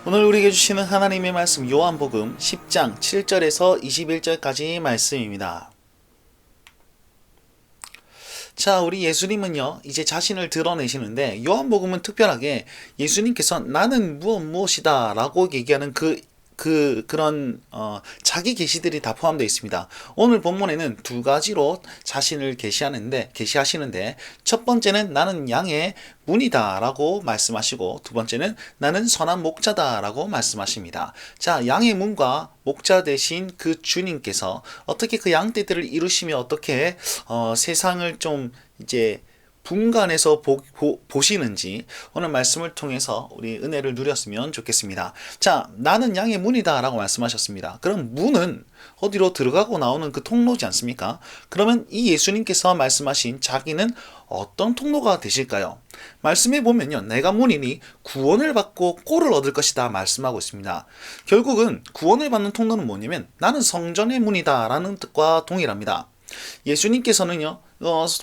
오늘 우리에게 주시는 하나님의 말씀 요한복음 10장 7절에서 21절까지 말씀입니다. 자, 우리 예수님은요 이제 자신을 드러내시는데, 요한복음은 특별하게 예수님께서 나는 무엇이다 라고 얘기하는 그런 자기 계시들이 다 포함되어 있습니다. 오늘 본문에는 두 가지로 자신을 계시하시는데, 첫 번째는 나는 양의 문이다 라고 말씀하시고, 두 번째는 나는 선한 목자다 라고 말씀하십니다. 자, 양의 문과 목자 되신 그 주님께서 어떻게 그 양떼들을 이루시며 어떻게 세상을 좀 이제 분간해서 보시는지 오늘 말씀을 통해서 우리 은혜를 누렸으면 좋겠습니다. 자, 나는 양의 문이다 라고 말씀하셨습니다. 그럼 문은 어디로 들어가고 나오는 그 통로지 않습니까? 그러면 이 예수님께서 말씀하신 자기는 어떤 통로가 되실까요? 말씀해 보면요, 내가 문이니 구원을 받고 꼴을 얻을 것이다 말씀하고 있습니다. 결국은 구원을 받는 통로는 뭐냐면 나는 성전의 문이다 라는 뜻과 동일합니다. 예수님께서는요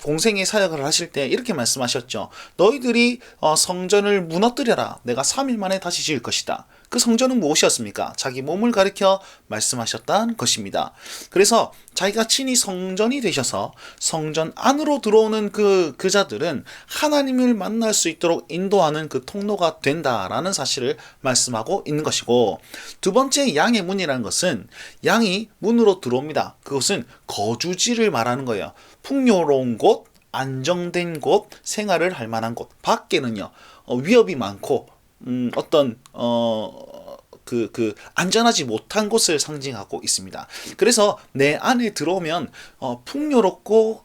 공생의 사역을 하실 때 이렇게 말씀하셨죠. 너희들이 성전을 무너뜨려라. 내가 3일 만에 다시 지을 것이다. 그 성전은 무엇이었습니까? 자기 몸을 가리켜 말씀하셨던 것입니다. 그래서 자기가 친히 성전이 되셔서 성전 안으로 들어오는 그 자들은 하나님을 만날 수 있도록 인도하는 그 통로가 된다라는 사실을 말씀하고 있는 것이고, 두 번째 양의 문이라는 것은 양이 문으로 들어옵니다. 그것은 거주지를 말하는 거예요. 풍요로운 곳, 안정된 곳, 생활을 할 만한 곳. 밖에는요 위협이 많고 안전하지 못한 곳을 상징하고 있습니다. 그래서 내 안에 들어오면 풍요롭고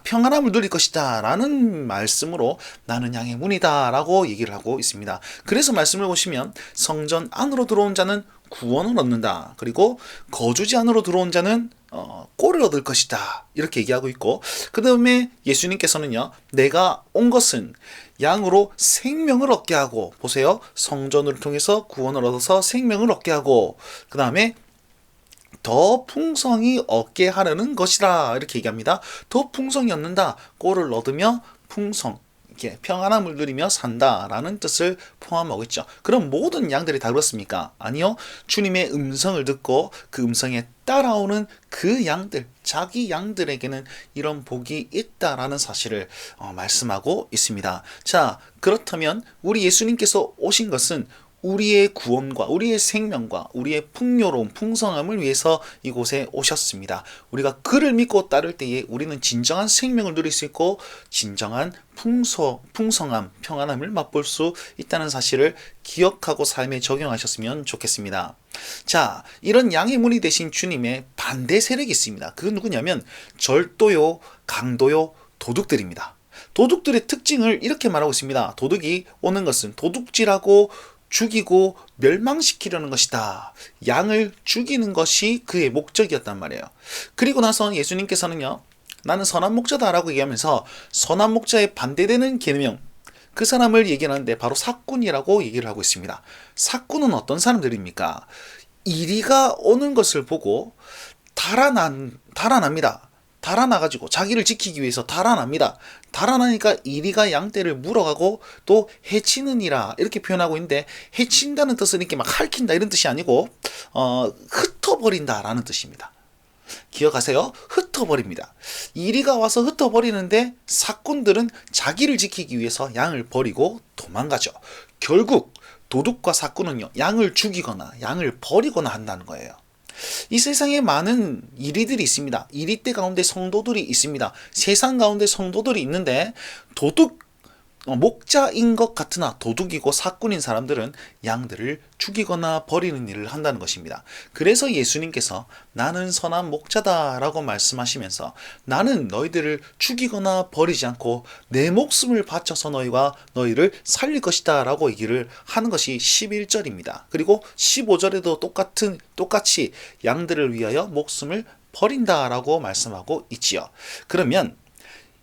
평안함을 누릴 것이다 라는 말씀으로 나는 양의 문이다 라고 얘기를 하고 있습니다. 그래서 말씀을 보시면 성전 안으로 들어온 자는 구원을 얻는다. 그리고 거주지 안으로 들어온 자는 꼴을 얻을 것이다. 이렇게 얘기하고 있고, 그 다음에 예수님께서는요 내가 온 것은 양으로 생명을 얻게 하고, 보세요, 성전을 통해서 구원을 얻어서 생명을 얻게 하고, 그 다음에 더 풍성히 얻게 하려는 것이라 이렇게 얘기합니다. 더 풍성히 얻는다, 꼴을 얻으며 풍성, 평안함을 누리며 산다라는 뜻을 포함하고 있죠. 그럼 모든 양들이 다 그렇습니까? 아니요. 주님의 음성을 듣고 그 음성에 따라오는 그 양들, 자기 양들에게는 이런 복이 있다라는 사실을 말씀하고 있습니다. 자, 그렇다면 우리 예수님께서 오신 것은 우리의 구원과 우리의 생명과 우리의 풍요로운 풍성함을 위해서 이곳에 오셨습니다. 우리가 그를 믿고 따를 때에 우리는 진정한 생명을 누릴 수 있고 진정한 풍성함, 평안함을 맛볼 수 있다는 사실을 기억하고 삶에 적용하셨으면 좋겠습니다. 자, 이런 양의 문이 되신 주님의 반대 세력이 있습니다. 그건 누구냐면 절도요, 강도요, 도둑들입니다. 도둑들의 특징을 이렇게 말하고 있습니다. 도둑이 오는 것은 도둑질하고 죽이고 멸망시키려는 것이다. 양을 죽이는 것이 그의 목적이었단 말이에요. 그리고 나서 예수님께서는요 나는 선한 목자다 라고 얘기하면서 선한 목자에 반대되는 계명, 그 사람을 얘기하는데 바로 삭군이라고 얘기를 하고 있습니다. 삭군은 어떤 사람들입니까? 이리가 오는 것을 보고 달아납니다. 달아나가지고 자기를 지키기 위해서 달아납니다. 달아나니까 이리가 양떼를 물어가고 또 해치느니라 이렇게 표현하고 있는데, 해친다는 뜻은 이렇게 막 핥힌다 이런 뜻이 아니고 흩어버린다라는 뜻입니다. 기억하세요? 흩어버립니다. 이리가 와서 흩어버리는데 사꾼들은 자기를 지키기 위해서 양을 버리고 도망가죠. 결국 도둑과 사꾼은요 양을 죽이거나 양을 버리거나 한다는 거예요. 이 세상에 많은 이리들이 있습니다. 이리떼 가운데 성도들이 있습니다. 세상 가운데 성도들이 있는데 목자인 것 같으나 도둑이고 사꾼인 사람들은 양들을 죽이거나 버리는 일을 한다는 것입니다. 그래서 예수님께서 나는 선한 목자다 라고 말씀하시면서 나는 너희들을 죽이거나 버리지 않고 내 목숨을 바쳐서 너희를 살릴 것이다 라고 얘기를 하는 것이 11절입니다. 그리고 15절에도 똑같이 양들을 위하여 목숨을 버린다라고 말씀하고 있지요. 그러면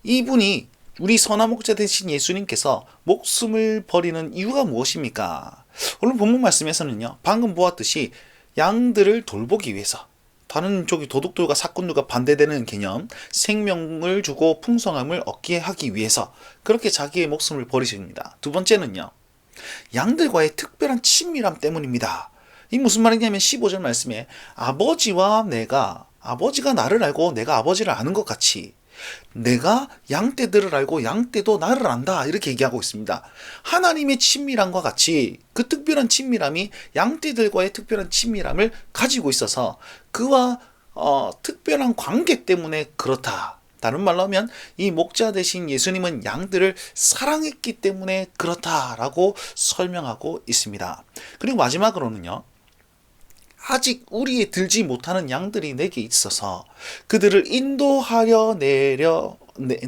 이분이, 우리 선한 목자 되신 예수님께서 목숨을 버리는 이유가 무엇입니까? 오늘 본문 말씀에서는요 방금 보았듯이 양들을 돌보기 위해서, 다른 쪽이 도둑들과 사꾼들과 반대되는 개념, 생명을 주고 풍성함을 얻게 하기 위해서 그렇게 자기의 목숨을 버리십니다. 두 번째는요 양들과의 특별한 친밀함 때문입니다. 이 무슨 말이냐면 15절 말씀에 아버지가 나를 알고 내가 아버지를 아는 것 같이 내가 양떼들을 알고 양떼도 나를 안다, 이렇게 얘기하고 있습니다. 하나님의 친밀함과 같이 그 특별한 친밀함이 양떼들과의 특별한 친밀함을 가지고 있어서 그와 특별한 관계 때문에 그렇다. 다른 말로 하면 이 목자 대신 예수님은 양들을 사랑했기 때문에 그렇다라고 설명하고 있습니다. 그리고 마지막으로는요, 아직 우리에 들지 못하는 양들이 내게 있어서 그들을 인도하려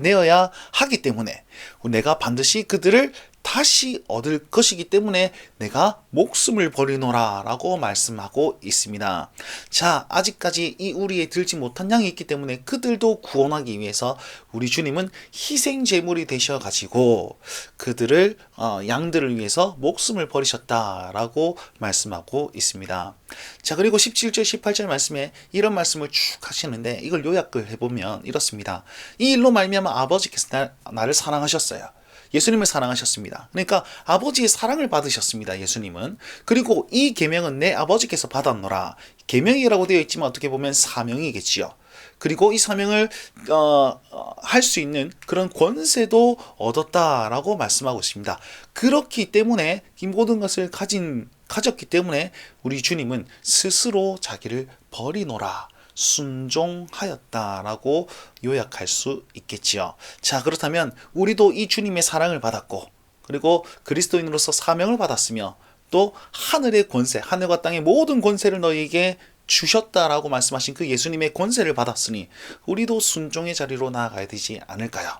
내어야 하기 때문에 내가 반드시 그들을 다시 얻을 것이기 때문에 내가 목숨을 버리노라 라고 말씀하고 있습니다. 자, 아직까지 이 우리에 들지 못한 양이 있기 때문에 그들도 구원하기 위해서 우리 주님은 희생 제물이 되셔가지고 그들을 양들을 위해서 목숨을 버리셨다라고 말씀하고 있습니다. 자, 그리고 17절 18절 말씀에 이런 말씀을 쭉 하시는데 이걸 요약을 해보면 이렇습니다. 이 일로 말미암아 아버지께서 나를 사랑하셨어요. 예수님을 사랑하셨습니다. 그러니까 아버지의 사랑을 받으셨습니다. 예수님은. 그리고 이 계명은 내 아버지께서 받았노라. 계명이라고 되어 있지만 어떻게 보면 사명이겠지요. 그리고 이 사명을 할 수 있는 그런 권세도 얻었다라고 말씀하고 있습니다. 그렇기 때문에 이 모든 것을 가졌기 때문에 우리 주님은 스스로 자기를 버리노라, 순종하였다라고 요약할 수 있겠지요. 자, 그렇다면 우리도 이 주님의 사랑을 받았고 그리고 그리스도인으로서 사명을 받았으며 또 하늘의 권세, 하늘과 땅의 모든 권세를 너희에게 주셨다라고 말씀하신 그 예수님의 권세를 받았으니 우리도 순종의 자리로 나아가야 되지 않을까요?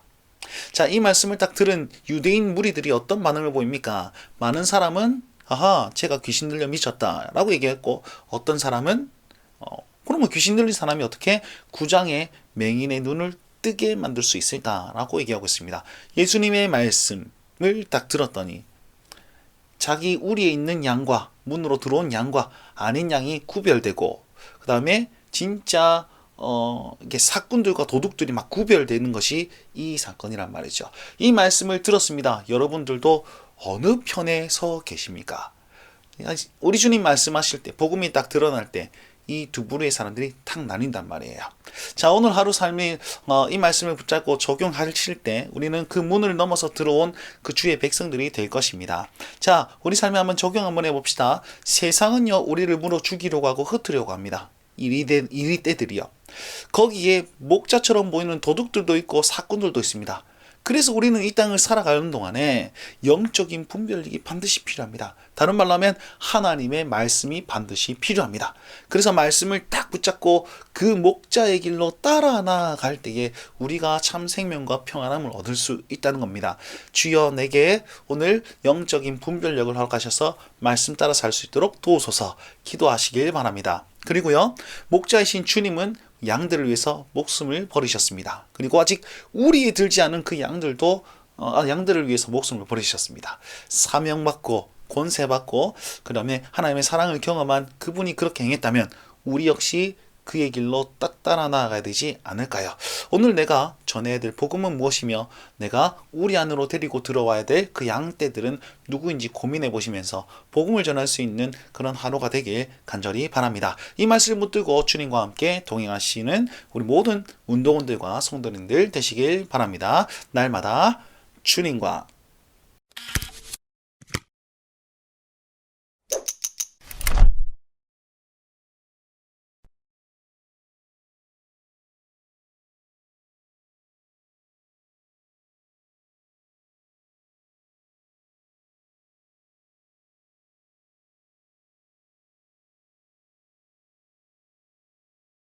자, 이 말씀을 딱 들은 유대인 무리들이 어떤 반응을 보입니까? 많은 사람은 아하, 제가 귀신 들려 미쳤다 라고 얘기했고, 어떤 사람은 그러면 귀신 들린 사람이 어떻게 구장의 맹인의 눈을 뜨게 만들 수 있을까라고 얘기하고 있습니다. 예수님의 말씀을 딱 들었더니 자기 우리에 있는 양과 문으로 들어온 양과 아닌 양이 구별되고 그 다음에 진짜 이게 사꾼들과 도둑들이 막 구별되는 것이 이 사건이란 말이죠. 이 말씀을 들었습니다. 여러분들도 어느 편에 서 계십니까? 우리 주님 말씀하실 때 복음이 딱 드러날 때 이 두 부류의 사람들이 탁 나뉜단 말이에요. 자, 오늘 하루 삶이 이 말씀을 붙잡고 적용하실 때 우리는 그 문을 넘어서 들어온 그 주의 백성들이 될 것입니다. 자, 우리 삶에 한번 적용 한번 해봅시다. 세상은요, 우리를 물어 죽이려고 하고 흩으려고 합니다. 이리 때들이요. 거기에 목자처럼 보이는 도둑들도 있고 사꾼들도 있습니다. 그래서 우리는 이 땅을 살아가는 동안에 영적인 분별력이 반드시 필요합니다. 다른 말로 하면 하나님의 말씀이 반드시 필요합니다. 그래서 말씀을 딱 붙잡고 그 목자의 길로 따라 나아갈 때에 우리가 참 생명과 평안함을 얻을 수 있다는 겁니다. 주여 내게 오늘 영적인 분별력을 허락하셔서 말씀 따라 살 수 있도록 도우소서 기도하시길 바랍니다. 그리고요, 목자이신 주님은 양들을 위해서 목숨을 버리셨습니다. 그리고 아직 우리에 들지 않은 그 양들도 양들을 위해서 목숨을 버리셨습니다. 사명받고 권세받고 그 다음에 하나님의 사랑을 경험한 그분이 그렇게 행했다면 우리 역시 그의 길로 따라 나아가야 되지 않을까요? 오늘 내가 전해야 될 복음은 무엇이며 내가 우리 안으로 데리고 들어와야 될 그 양떼들은 누구인지 고민해 보시면서 복음을 전할 수 있는 그런 하루가 되길 간절히 바랍니다. 이 말씀을 붙들고 주님과 함께 동행하시는 우리 모든 운동원들과 성도님들 되시길 바랍니다. 날마다 주님과